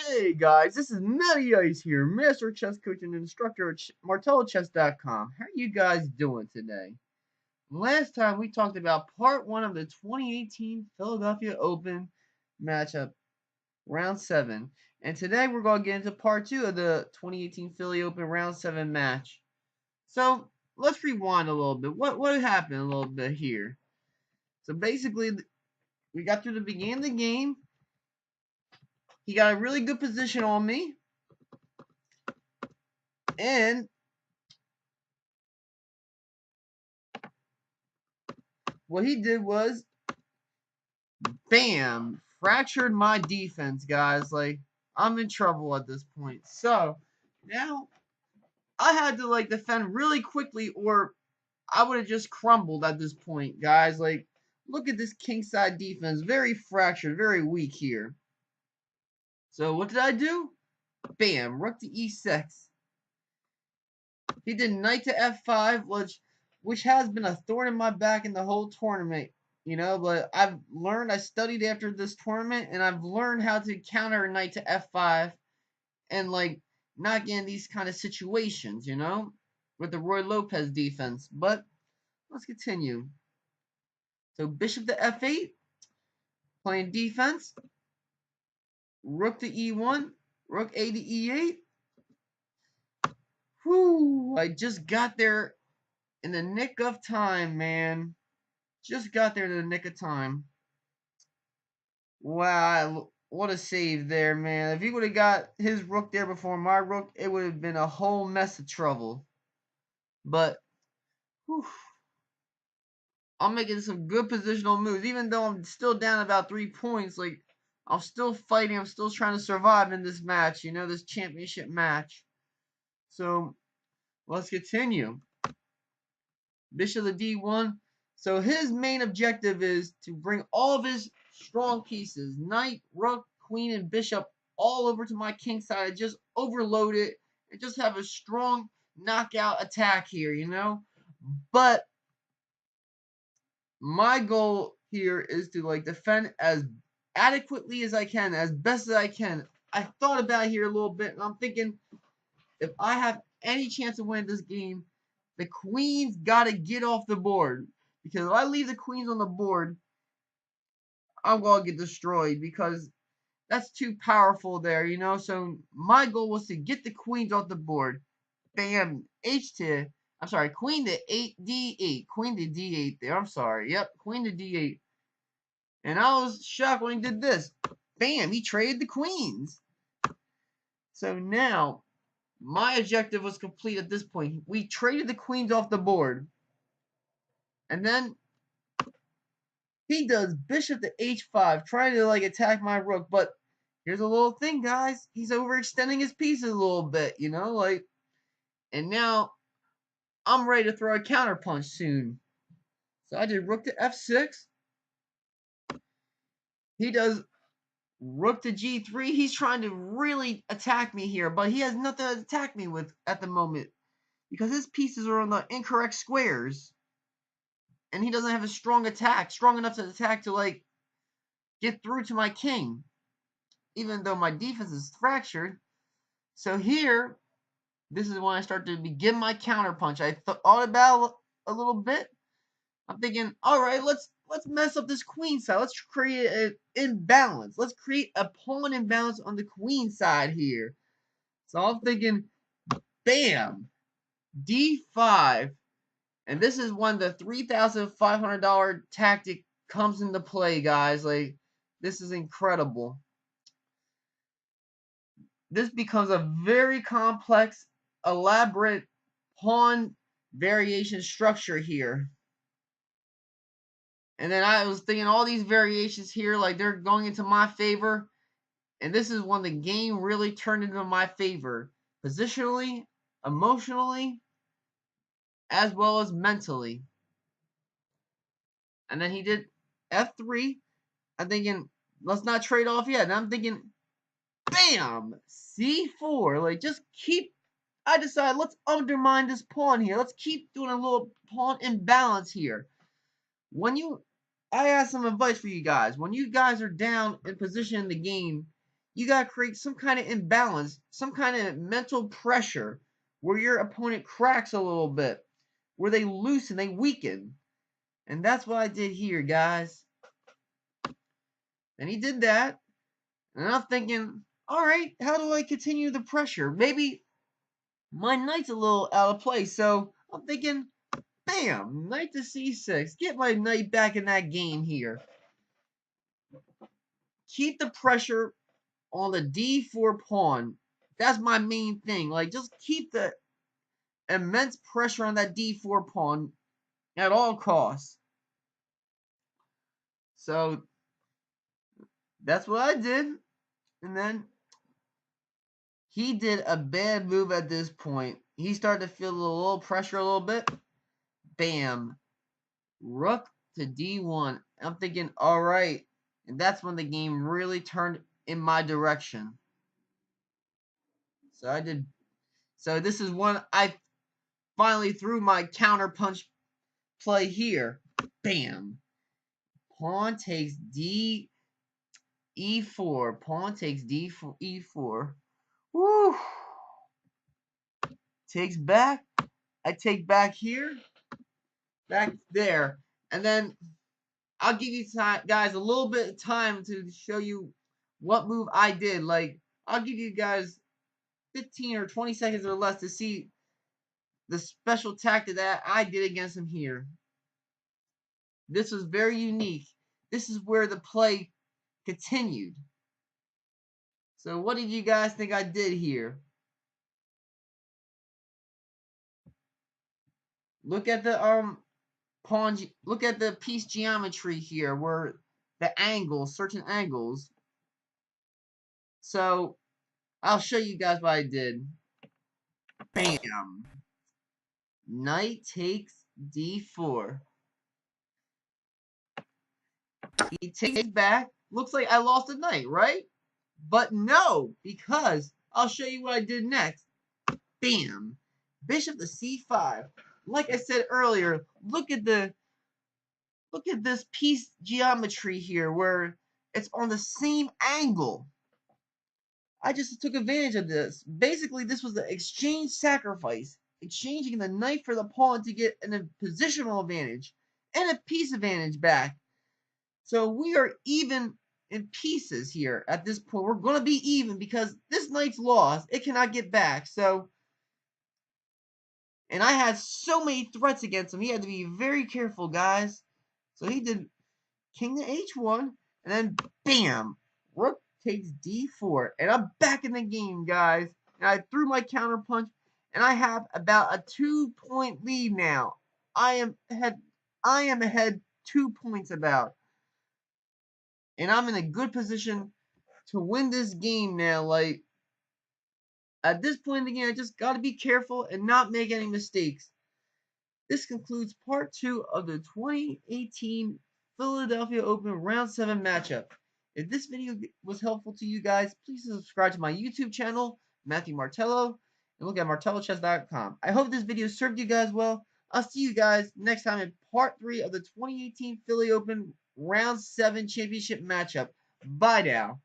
Hey guys, this is Matty Ice here, Master Chess Coach and Instructor at MartelloChess.com. How are you guys doing today? Last time we talked about part 1 of the 2018 Philadelphia Open matchup, round 7. And today we're going to get into part 2 of the 2018 Philly Open round 7 match. So, let's rewind a little bit. What happened a little bit here? So basically, we got through the beginning of the game. He got a really good position on me. And what he did was, bam, fractured my defense, guys. Like, I'm in trouble at this point. So, now I had to, defend really quickly or I would have just crumbled at this point, guys. Like, look at this kingside defense. Very fractured, very weak here. So, what did I do? Bam, rook to e6. He did knight to f5, which has been a thorn in my back in the whole tournament, but I've learned, I studied after this tournament, and I've learned how to counter knight to f5 and, not get in these kind of situations, with the Roy Lopez defense. But let's continue. So bishop to f8, playing defense. Rook to e1, rook a to e8. Whew, I just got there in the nick of time, man. Just got there in the nick of time. Wow, what a save there, man. If he would have got his rook there before my rook, it would have been a whole mess of trouble. But, whew, I'm making some good positional moves. Even though I'm still down about 3 points, I'm still fighting. I'm still trying to survive in this match, this championship match. So, let's continue. Bishop to d1. So his main objective is to bring all of his strong pieces, knight, rook, queen, and bishop, all over to my king side. Just overload it and just have a strong knockout attack here, But my goal here is to defend as adequately as I can, as best as I can. I thought about it here a little bit, and I'm thinking, if I have any chance of winning this game, the queen's got to get off the board. Because if I leave the queens on the board, I'm going to get destroyed. Because that's too powerful there, So my goal was to get the queens off the board. Bam. Queen to 8d8. Queen to d8 there. I'm sorry. Yep, queen to d8. And I was shocked when he did this. Bam, he traded the queens. So now, my objective was complete at this point. We traded the queens off the board. And then he does bishop to h5, trying to attack my rook. But here's a little thing, guys. He's overextending his pieces a little bit, And now I'm ready to throw a counterpunch soon. So I did rook to f6. He does rook to g3. He's trying to really attack me here, but he has nothing to attack me with at the moment because his pieces are on the incorrect squares. And he doesn't have a strong enough to attack to get through to my king, even though my defense is fractured. So here, this is when I start to begin my counterpunch. I thought about it a little bit. I'm thinking, all right, let's mess up this queen side. Let's create an imbalance. Let's create a pawn imbalance on the queen side here. So I'm thinking, bam, d5. And this is when the $3,500 tactic comes into play, guys. This is incredible. This becomes a very complex, elaborate pawn variation structure here. And then I was thinking all these variations here, they're going into my favor. And this is when the game really turned into my favor. Positionally, emotionally, as well as mentally. And then he did f3. I'm thinking, let's not trade off yet. And I'm thinking, bam, c4. I decided, let's undermine this pawn here. Let's keep doing a little pawn imbalance here. I have some advice for you guys. When you guys are down in position in the game, You got to create some kind of imbalance, some kind of mental pressure where your opponent cracks a little bit, where they loosen, they weaken. And that's what I did here, guys. And he did that. And I'm thinking, all right, how do I continue the pressure? Maybe my knight's a little out of place. So I'm thinking, bam, knight to c6. Get my knight back in that game here. Keep the pressure on the d4 pawn. That's my main thing. Like, just keep the immense pressure on that d4 pawn at all costs. So that's what I did. And then he did a bad move at this point. He started to feel a little pressure a little bit. Bam. Rook to d1. I'm thinking, all right. And that's when the game really turned in my direction. So I did. So this is when I finally threw my counter punch play here. Bam. Pawn takes d e4. Pawn takes d4 e4. Woo. Takes back. I take back here. Back there. And then I'll give you guys a little bit of time to show you what move I did. Like, I'll give you guys 15 or 20 seconds or less to see the special tactic that I did against him here. This was very unique. This is where the play continued. So what did you guys think I did here? Look at the pawn. Look at the piece geometry here, where the angles, certain angles. So I'll show you guys what I did. Bam. Knight takes d4. He takes back. Looks like I lost a knight, right? But no, because I'll show you what I did next. Bam. Bishop to c5. Like I said earlier, look at this piece geometry here where it's on the same angle. I just took advantage of this. Basically, this was the exchange sacrifice, exchanging the knight for the pawn to get a positional advantage and a piece advantage back. So we are even in pieces here at this point. We're going to be even because this knight's lost. It cannot get back. So, and I had so many threats against him. He had to be very careful, guys. So he did king to h1, and then bam, rook takes d4, and I'm back in the game, guys. And I threw my counter punch, and I have about a 2-point lead now. I am ahead 2 points about, and I'm in a good position to win this game now. Like, at this point in the game, I just got to be careful and not make any mistakes. This concludes part 2 of the 2018 Philadelphia Open Round 7 matchup. If this video was helpful to you guys, please subscribe to my YouTube channel, Matthew Martello, and look at martellochess.com. I hope this video served you guys well. I'll see you guys next time in part 3 of the 2018 Philly Open Round 7 Championship matchup. Bye now.